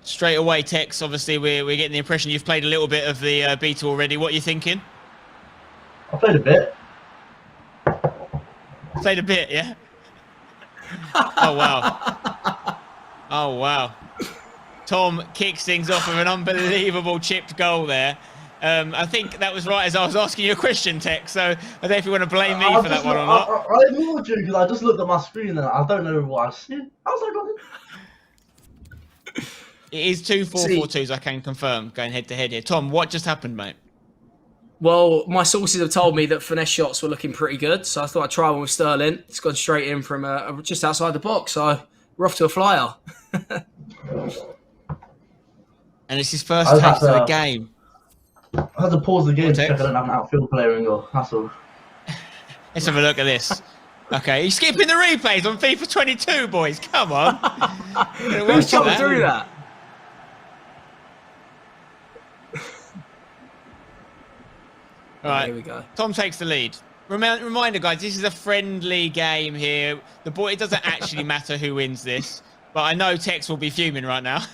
Straight away, Tex, obviously we're getting the impression you've played a little bit of the beta already. What are you thinking? I played a bit. Played a bit, yeah? Oh, wow. Oh, wow. Tom kicks things off with an unbelievable chipped goal there. I think that was right as I was asking you a question, Tex, so I don't know if you want to blame me for that one or not. I ignored you because I just looked at my screen and I don't know what I see. How's that going? It is 2 4-4-2s, I can confirm, going head-to-head here. Tom, what just happened, mate? Well, my sources have told me that finesse shots were looking pretty good, so I thought I'd try one with Sterling. It's gone straight in from just outside the box, so we're off to a flyer. And it's his first taste of the game. I had to pause the game to check I don't have an outfield player in goal. That's all. Let's have a look at this. Okay, he's skipping the replays on FiFa22, boys. Come on. Who's jumping through that? All right, here we go. Tom takes the lead. Reminder, guys, this is a friendly game here. It doesn't actually matter who wins this, but I know Tex will be fuming right now.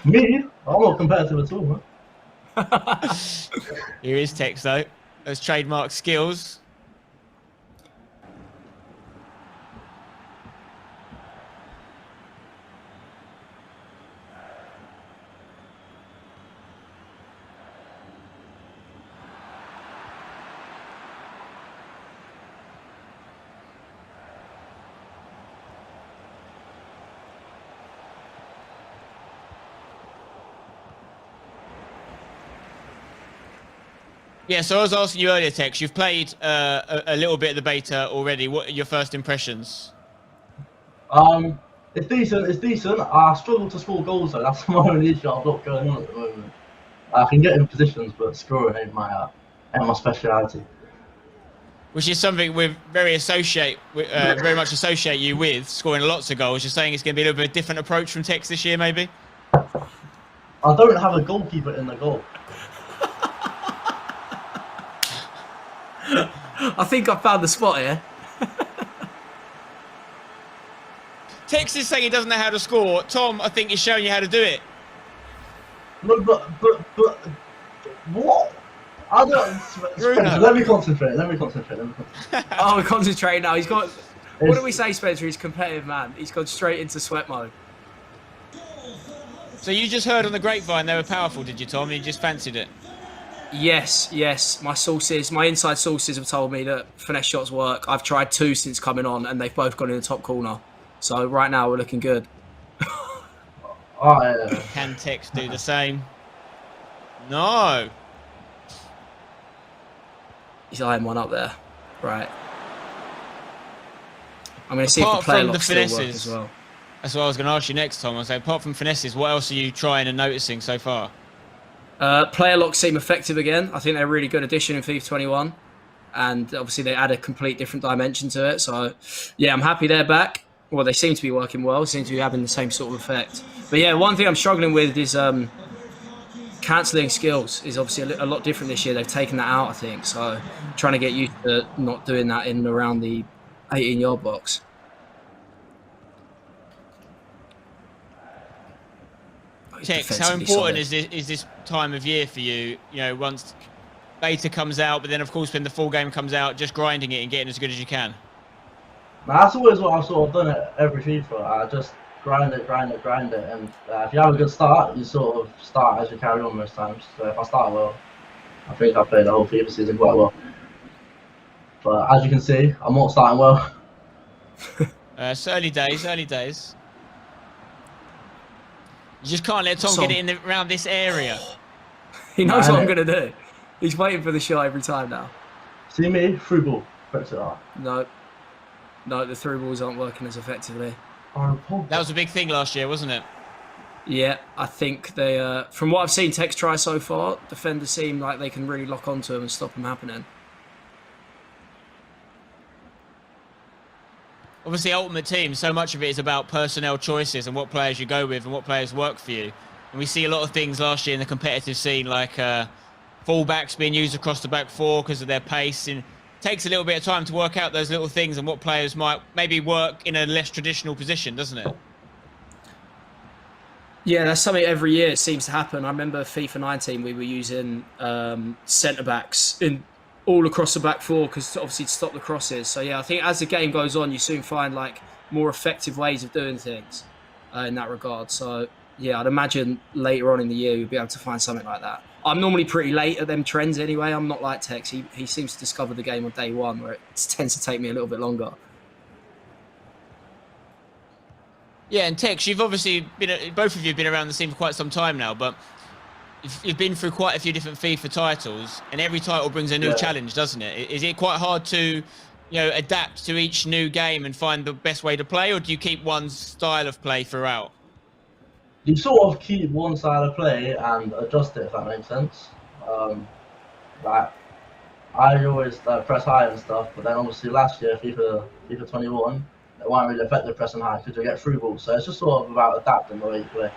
Me? I'm not competitive at all, man. Here is Tex, though. Those trademark skills. Yeah, so I was asking you earlier, Tex, you've played a little bit of the beta already. What are your first impressions? It's decent, it's decent. I struggle to score goals though, that's my only issue I've got going on at the moment. I can get in positions, but scoring ain't my speciality. Which is something we very much associate you with, scoring lots of goals. You're saying it's going to be a little bit different approach from Tex this year, maybe? I don't have a goalkeeper in the goal. I think I found the spot here. Tex is saying he doesn't know how to score. Tom, I think, is showing you how to do it. No, but what? I don't. Let me concentrate. Oh, we're concentrating now. He's got. What do we say, Spencer? He's a competitive man. He's gone straight into sweat mode. So you just heard on the grapevine they were powerful, did you, Tom? And you just fancied it? Yes. My inside sources have told me that finesse shots work. I've tried 2 since coming on, and they've both gone in the top corner. So right now we're looking good. Oh, yeah. Can Tex do the same? No. He's eyeing one up there. Right. I'm going to see if the player locks still work as well. That's what I was going to ask you next, Tom. I was saying, apart from finesses, what else are you trying and noticing so far? Player locks seem effective again. I think they're a really good addition in FIFA21. And obviously they add a complete different dimension to it. So, yeah, I'm happy they're back. Well, they seem to be working well. Seem to be having the same sort of effect. But, yeah, one thing I'm struggling with is cancelling skills is obviously a lot different this year. They've taken that out, I think. So, trying to get used to not doing that in and around the 18-yard box. Tex, how important is this time of year for you? You know, once beta comes out, but then of course when the full game comes out, just grinding it and getting as good as you can. Now, that's always what I've sort of done at every FIFA. I just grind it, and if you have a good start, you sort of start as you carry on most times. So if I start well, I think I played the whole FIFA season quite well. But as you can see, I'm not starting well. It's early days. You just can't let Tom get it in around this area. He knows what I'm going to do. He's waiting for the shot every time now. See me? Through ball. Press it up. No, the through balls aren't working as effectively. That was a big thing last year, wasn't it? Yeah, I think they, from what I've seen Tex try so far, defenders seem like they can really lock onto him and stop him happening. Obviously, Ultimate Team, so much of it is about personnel choices and what players you go with and what players work for you. And we see a lot of things last year in the competitive scene, like fullbacks being used across the back four because of their pace. And it takes a little bit of time to work out those little things and what players might maybe work in a less traditional position, doesn't it? Yeah, that's something every year it seems to happen. I remember FIFA 19, we were using centre backs in all across the back four because obviously to stop the crosses. So yeah, I think as the game goes on, you soon find like more effective ways of doing things in that regard. So yeah, I'd imagine later on in the year you'll be able to find something like that. I'm normally pretty late at them trends anyway. I'm not like Tex. He seems to discover the game on day one, where it tends to take me a little bit longer. Yeah, and Tex, you've obviously been, both of you have been around the scene for quite some time now, but you've been through quite a few different FIFA titles, and every title brings a new challenge, doesn't it? Is it quite hard to, adapt to each new game and find the best way to play, or do you keep one style of play throughout? You sort of keep one style of play and adjust it, if that makes sense. Like I always press high and stuff, but then obviously last year FIFA 21, it wasn't really effective pressing high because you get through balls. So it's just sort of about adapting the way you play.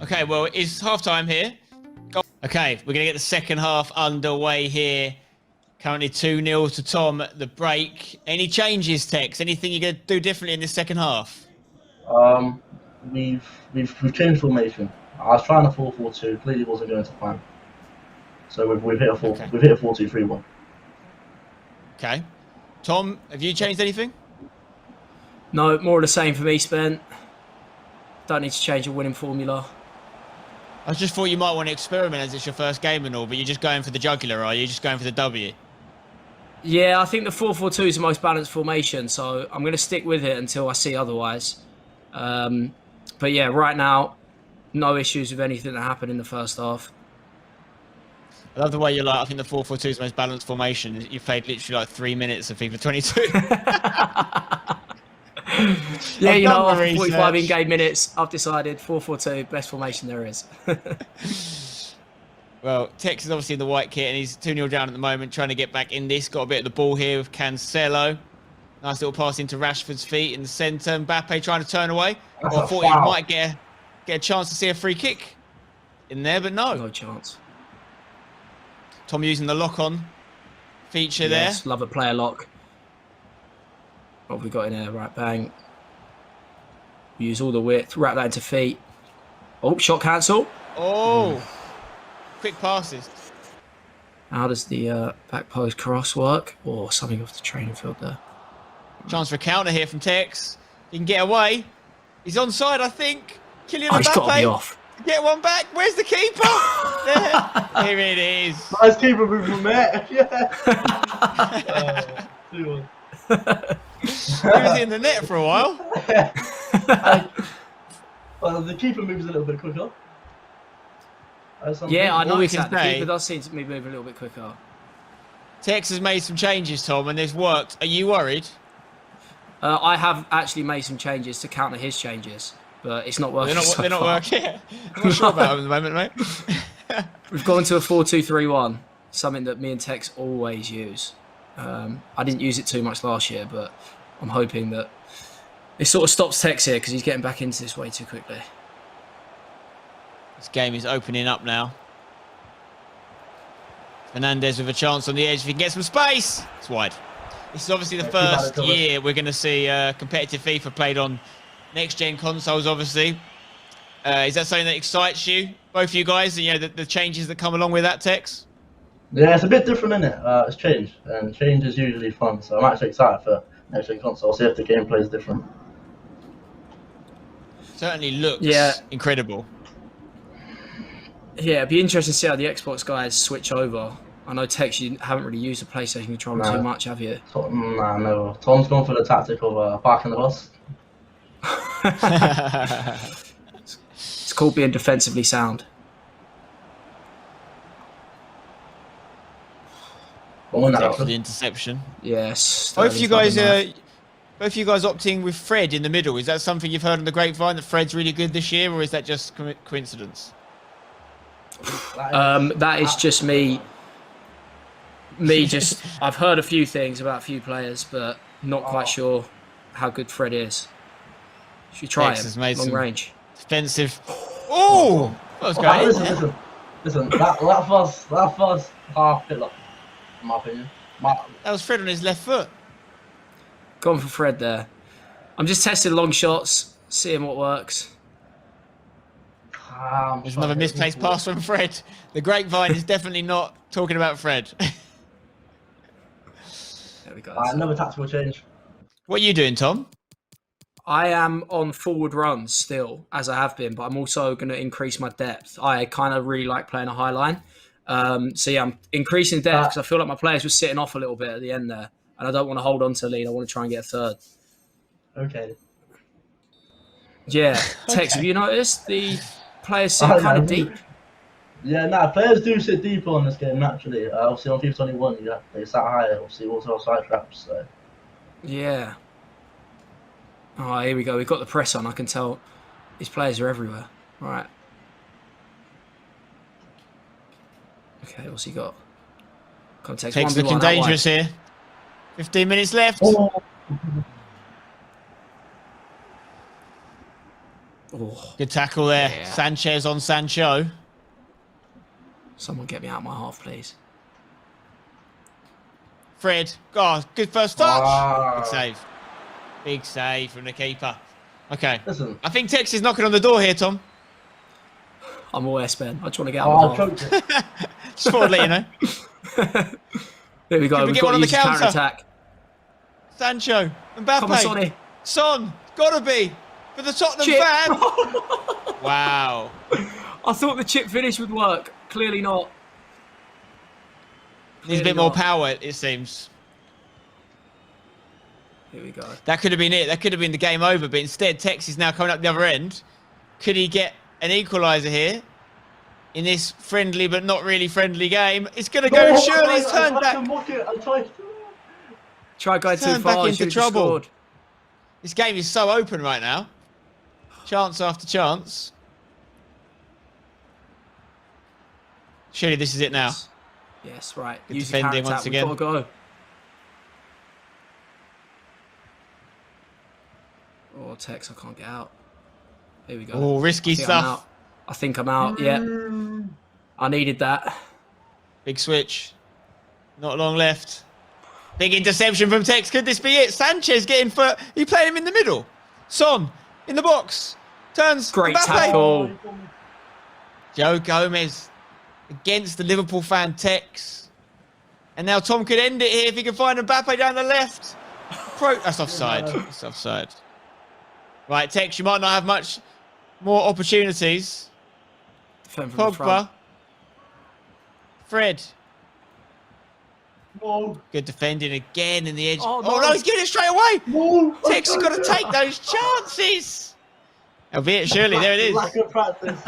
Okay, well, it's half-time here. Okay, we're going to get the second half underway here. Currently 2-0 to Tom at the break. Any changes, Tex? Anything you're going to do differently in this second half? We've changed formation. I was trying a 4-4-2, clearly wasn't going to plan. So we've hit a 4-2-3-1. Okay. Tom, have you changed anything? No, more of the same for me, Spent. Don't need to change a winning formula. I just thought you might want to experiment as it's your first game and all, but you're just going for the jugular, are you? Just going for the W? Yeah, I think the 4-4-2 is the most balanced formation, so I'm going to stick with it until I see otherwise. But yeah, right now, no issues with anything that happened in the first half. I love the way you're like, I think the 4-4-2 is the most balanced formation. You played literally like 3 minutes of FIFA 22. Yeah, after 45 in-game minutes, I've decided 4-4-2, best formation there is. Well, Tex is obviously in the white kit, and he's 2-0 down at the moment, trying to get back in this. Got a bit of the ball here with Cancelo. Nice little pass into Rashford's feet in the centre. Mbappe trying to turn away. That's I a thought foul. he might get a chance to see a free kick in there, but no. No chance. Tom using the lock-on feature Yes, there. love a player lock. What have we got in there? Right, bang. Use all the width, wrap that into feet. Oh, shot cancel. Oh, quick passes. How does the back post cross work? Or something off the training field there. Chance for a counter here from Tex. He can get away. He's onside, I think. Kylian Oh, he's got to be Mbappe. off. Get one back. Where's the keeper? There. Here it is. Nice keeper movement, mate. Yeah. 2-1. He was in the net for a while. Well, the keeper moves a little bit quicker. Yeah, I All we noticed can that. The say- keeper does seem to be moving a little bit quicker. Tex has made some changes, Tom, and they've worked. Are you worried? I have actually made some changes to counter his changes, but it's not working. They're not far. working. I'm not sure about them at the moment, mate. We've gone to a 4-2-3-1, something that me and Tex always use. I didn't use it too much last year, but I'm hoping that it sort of stops Tex here because he's getting back into this way too quickly. This game is opening up now. Fernandez with a chance on the edge. If he can get some space, it's wide. This is obviously the first year we're going to see competitive FIFA played on next-gen consoles, obviously. Is that something that excites you, both of you guys? The changes that come along with that, Tex? Yeah, it's a bit different, isn't it? It's change, and change is usually fun. So I'm actually excited for next-gen console. See if the gameplay is different. Certainly looks incredible. Yeah, it'd be interesting to see how the Xbox guys switch over. I know, Tex, you haven't really used the PlayStation controller too much, have you? Nah, no. Tom's gone for the tactic of parking the bus. It's called being defensively sound. Tex for the interception. Yes. Both of you guys opting with Fred in the middle. Is that something you've heard on the grapevine, that Fred's really good this year, or is that just coincidence? That is just me. I've heard a few things about a few players, but not quite sure how good Fred is. Should try him, long range. Defensive. Oh! That was great. Listen. That first half pillar, in my opinion. That was Fred on his left foot. Gone for Fred there. I'm just testing long shots, seeing what works. There's another misplaced pass from Fred. The grapevine is definitely not talking about Fred. There we go. Another tactical change. What are you doing, Tom? I am on forward runs still, as I have been, but I'm also going to increase my depth. I kind of really like playing a high line. So yeah, I'm increasing depth because I feel like my players were sitting off a little bit at the end there. And I don't want to hold on to the lead. I want to try and get a third. Okay. Yeah. Tex, have you noticed the players sit kind of deep? Yeah, nah, players do sit deeper on this game naturally. Obviously on FiFa22, yeah, they sat higher, obviously also side traps. So. Yeah. Oh, here we go. We've got the press on. I can tell these players are everywhere. Right. Okay, what's he got? Context. Tex looking dangerous here. 15 minutes left. Oh. Good tackle there. Yeah. Sanchez on Sancho. Someone get me out of my half, please. Fred. Oh, good first touch. Wow. Big save. Big save from the keeper. Okay. Listen. I think Tex is knocking on the door here, Tom. I'm aware, Ben. I just want to get out of my half. Choked it. Just thought I'd let you know. There we go. Could we We've get got one to on the use counter counter? attack. Sancho. Mbappe. Come on, Sonny. Son. Gotta be. For the Tottenham Chip. fan. Wow. I thought the chip finish would work. Clearly not. Needs a bit more power, it seems. Here we go. That could have been it. That could have been the game over. But instead, Tex is now coming up the other end. Could he get an equaliser here? In this friendly but not really friendly game. It's going to go. Surely he's turned back. Try going too Turned far. back He into should have trouble. scored. This game is so open right now. Chance after chance. Surely this is it now. Yes, right. Good Use the defending counter once attack. again. We've got to go. Oh, Tex, I can't get out. Here we go. Oh, risky stuff. I think I'm out. Yeah. I needed that. Big switch. Not long left. Big interception from Tex. Could this be it? Sanchez getting for... He played him in the middle. Son in the box. Turns. Great Mbappe. tackle. Joe Gomez against the Liverpool fan Tex. And now Tom could end it here if he can find Mbappe down the left. That's offside. That's offside. Right, Tex, you might not have much more opportunities. Pogba. Fred. No. Good defending again in the edge. Oh, Oh no, he's giving it straight away. No. Tex has got to take those chances. Albeit, surely, there it is. Lack of practice.